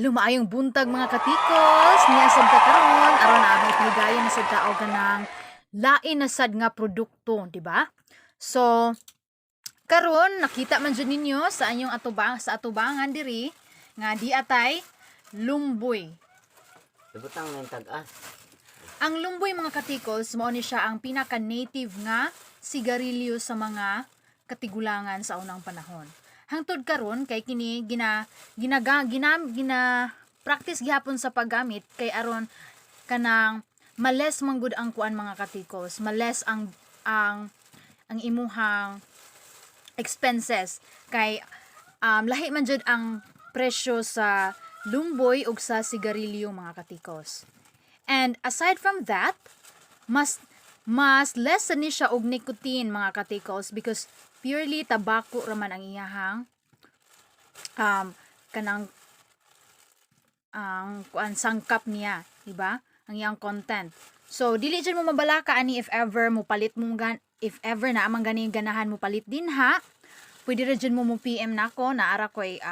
Hello, maayong buntag mga katikos. Niya sad ka karon aron na may piligayon na sad ka og kanang lain na sad nga produkto, di ba? So, karon nakita man jud ninyo sa anyong atubangan diri nga di atay lumboy. Ibutang ng tag-as. Ang lumboy mga katikos mao ni siya ang pinaka-native nga sigarilyo sa mga katigulangan sa unang panahon. Hangtod karon kay kini gina practice gihapon sa paggamit kay aron kanang males manggod ang kuan mga katikos, males ang imuhang expenses kay lahi man jud ang presyo sa lumboy ug sa sigarilyo mga katikos. And aside from that, mas less ni siya og nicotine mga katikos because purely tabako raman ang iyahang kanang ang kuan sangkap niya, di ba? Ang iyang content. So dili jud mo mabalaka ani if ever mo palit mo if ever na amang gani ganahan mo palit din ha. Pwede ra jud mo PM nako na ara koy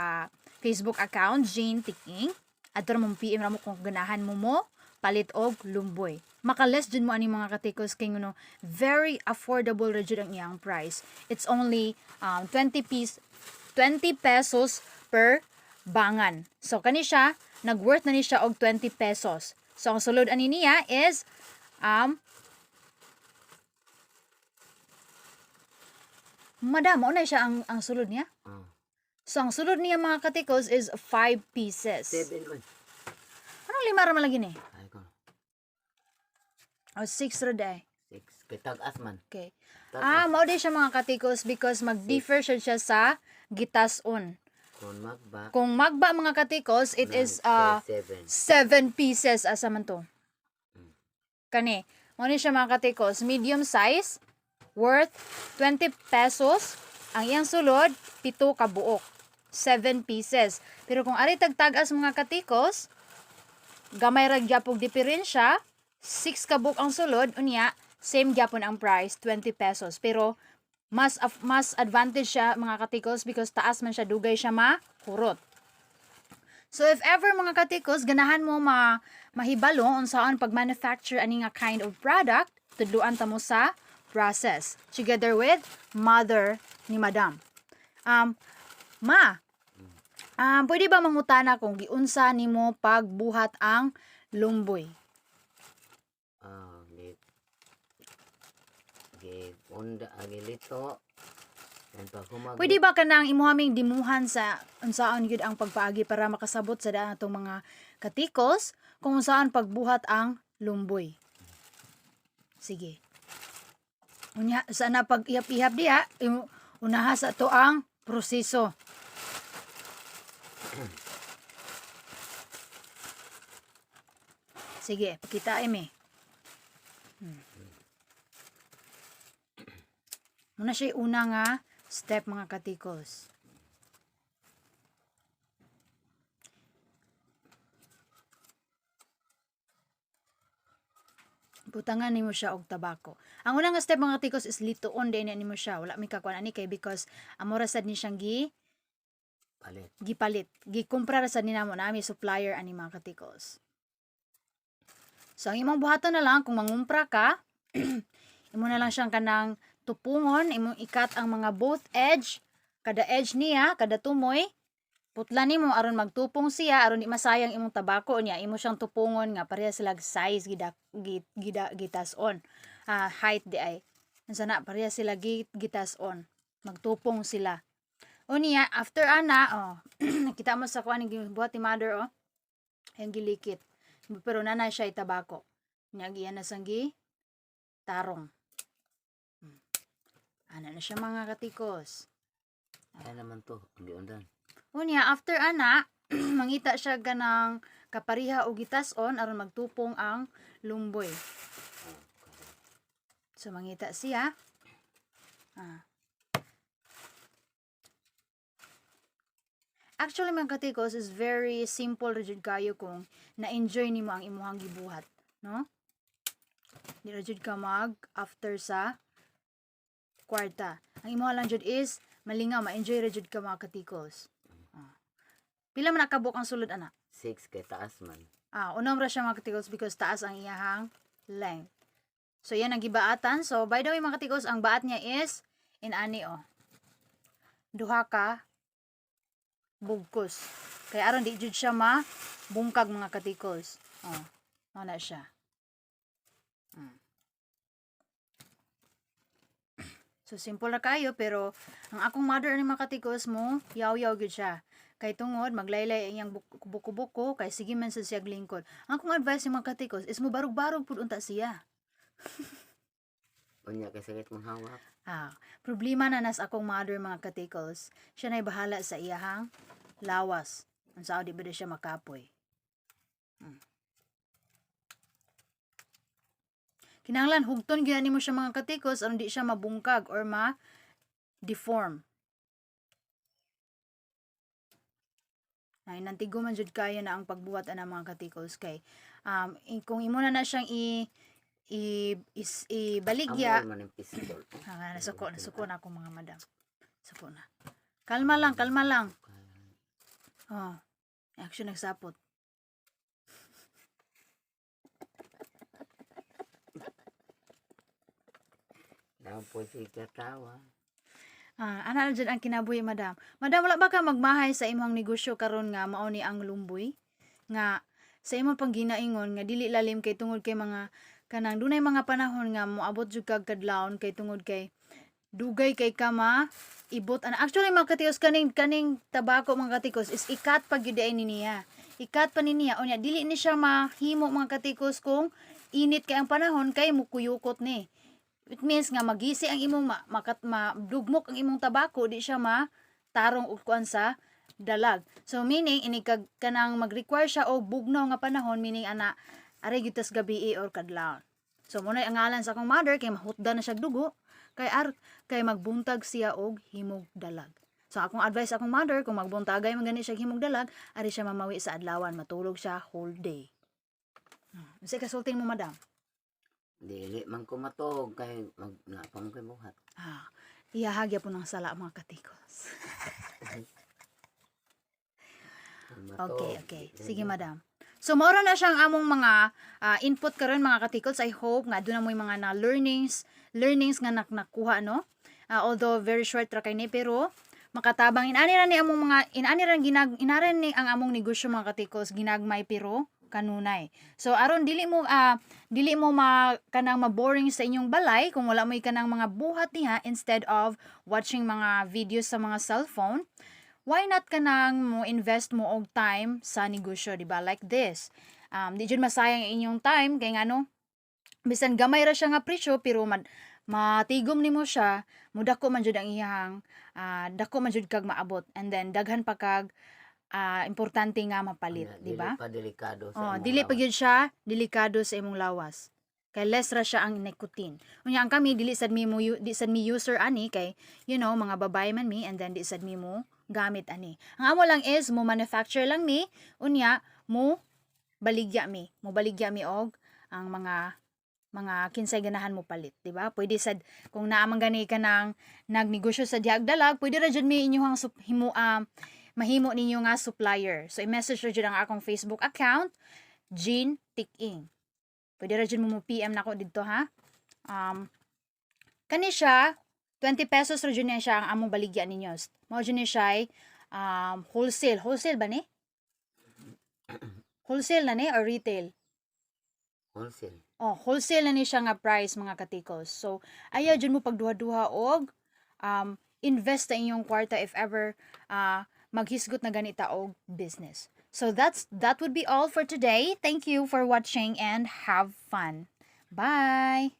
Facebook account Jane Tiking. Adto mo PM ra mo kung ganahan mo palit og lumboy. Makales jud mo ani mga katikos kay ngono very affordable ra jud ang iyang price. It's only 20 pesos per bangan. So kani siya nagworth na ni siya og 20 pesos. So ang sulod ani niya is madam mo na siya ang sulod niya. So ang sulod niya mga katikos is 5 pieces. 7 man. Anong lima ra man lagi ni? Ay ko. O 6 ra day. 6. Kay tag-as man. Okay. Tag-as. Mao di siya mga katikos because mag-differ siya sa gitas-on. Kung magba mga katikos, it is 7 pieces asa man to. Kani, mao ni siya mga katikos, medium size, worth 20 pesos. Ang iyang sulod, 7 ka buok. 7 pieces. Pero kung ari tag-tagas mga katikos, gamay ra gyapon diferensya, 6 ka buok ang sulod, unya same gyapon ang price, 20 pesos. Pero mas advantage siya mga katikos because taas man siya, dugay siya mahurot. So if ever mga katikos ganahan mo mahibalo unsaon pag manufacture ani nga kind of product, tudluan ta mo sa process together with mother ni madam. Pwede ba mangutana kung giunsa nimo pagbuhat ang lumboy? Onda agilito. Pwede ba kanang imuhaming dimuhan sa unsaon gyud ang pagpaagi para makasabot sa daan atong mga katikos kung unsaon pagbuhat ang lumboy? Sige. Unya sana pag ihap-ihap diha, unaha sa to ang proseso. Sige, pakita imi. Muna siya una nga step mga katikos. Butangan nimo siya og tabako. Ang unang nga step mga katikos is lituon din nimo siya. Wala mi kakuan ani kay because amora sad ni siyang gipalit. Gikumpra ra sad ni namo nami supplier ani mga katikos. So ang imong buhaton na lang kung mangumpra ka, imo na lang siyang kanang tupungon, imong ikat ang mga both edge, kada edge niya, kada tumoy, putla nimo aron magtupong siya, aron di masayang imong tabako niya, imo siyang tupungon nga pareha sila size gitas-on. Height di ay. Sana pareha sila gitas-on. Magtupong sila. O niya, after ana, nakita mo sa kuan ng buhat ni mother, yung gilikit. Pero nanay siya itabako. Niya giyan na sanggi tarong. Ana na siya mga katikos. Ay naman to, ang giundan. Unya after ana, mangita siya ganang kapariha og gitas-on aron magtupong ang lumboy. So mangita siya. Actually mga katikos is very simple ra jud kayo kung na-enjoy nimo ang imuhang gibuhat, no? Di ra jud ka mag after sa kwarta. Ang imo lang jud is malingaw, ma-enjoy ra jud ka mga katikos. Pila man nakabuk ang sulod ana? 6 kay taas man. Unom ra siya mga katikos because taas ang iyahang length. So yan ang gibaatan. So by the way mga katikos, ang baat niya is inani duha ka bugkos. Kaya aron di jud siya bungkag mga katikos. Na siya. So simple na kayo pero ang akong mother ni mga katikos mo, yaw-yaw gud siya. Kay tungod maglaylay ang iyang buko-buko kay sige man sa siya lingkod. Ang akong advice ni mga katikos is mo barog-barog pud unta siya. Unya kay sakit mong hawak. Problema na nas akong mother mga katikos. Siya na'y bahala sa iyahang lawas. Ang sao di ba siya makapoy. Kinahanglan hugton gyud nimo siya mga katikos aron di siya mabungkag or ma-deform. Ay nantigo man jud kayo na ang pagbuhat ana mga katikos kay kung imo na siyang ibaligya. Amor man ang pistol. Nasuko na ako mga madam. Suko na. Kalma lang. Action nagsapot. Daw po si katawa. Ana dyan ang kinabuhi, madam. Madam, wala ba ka magmahay sa imong negosyo karon nga mao ni ang lumboy? Nga sa imong pang ginaingon nga dili lalim kay tungod kay mga kanang dunay mga panahon nga moabot jud kag kadlawon kay tungod kay dugay kay kama ibot ana. Actually mga katikos kaning tabako mga katikos is ikat pag gyud ni niya. Ikat pa ni niya unya dili ni siya mahimo mga katikos kung init kay ang panahon kay mukuyukot ni. It means nga magisi ang imong madugmok ang imong tabako di siya tarong og kuan sa dalag. So meaning ini kanang mag-require siya og bugnaw nga panahon meaning ana are gitas gabi or kadlawon. So mo ang ngalan sa akong mother kay mahutda na siya dugo kay magbuntag siya og himog dalag. So akong advice sa akong mother kung magbuntagay man gani siya himog dalag ari siya mamawi sa adlawan matulog siya whole day. Unsay kasultin mo madam? Dili man ko matog kay napang kay buhat. Iyahagya po ng sala mga katikos. Okay. Sige madam. So moro na siyang among mga input karon mga katikos. I hope nga doon na mo yung mga learnings nga nakuha no. Although very short ra kay ni pero makatabang inani ni among mga inaran ni ang among negosyo mga katikos ginagmay pero kanunay. So aron dili mo kanang ma-boring sa inyong balay kung wala mo kanang mga buhat niya instead of watching mga videos sa mga cellphone. Why not kanang mo invest mo og time sa negosyo, di ba? Like this. Di jud masayang inyong time kay ngano bisan gamay ra siya nga presyo pero matigom nimo siya, mudako man jud ang iyang dako man jud kag maabot and then daghan pa kag importante nga mapalit, di ba? Dili pa delikado sa Dili pa gyud siya delikado sa imong lawas. Kay less ra siya ang nicotine. Unya ang kami dili sad mi user ani kay mga babae man mi and then di sad mi mo gamit ani. Ang amo lang is mo manufacture lang mi unya mo baligya mi og ang mga kinsay ganahan mo palit, di ba? Pwede sad kung naamang gani ka nang nagnegosyo sa diag dalag, pwede ra jud mi inyong mahimo ninyo nga supplier. So i-message ra jud ang akong Facebook account, Jean Tiking. Pwede ra jud mo PM nako didto ha. Kani siya 20 pesos ra jud niya siya ang among baligya ninyo. Mao jud ni siya wholesale ba ni? Wholesale na ni or retail? wholesale. Wholesale na ni siya nga price mga katikos. So ayaw jud mo pagduha-duha og invest sa inyong kwarta if ever maghisgot na ganita og business. So that would be all for today. Thank you for watching and have fun. Bye.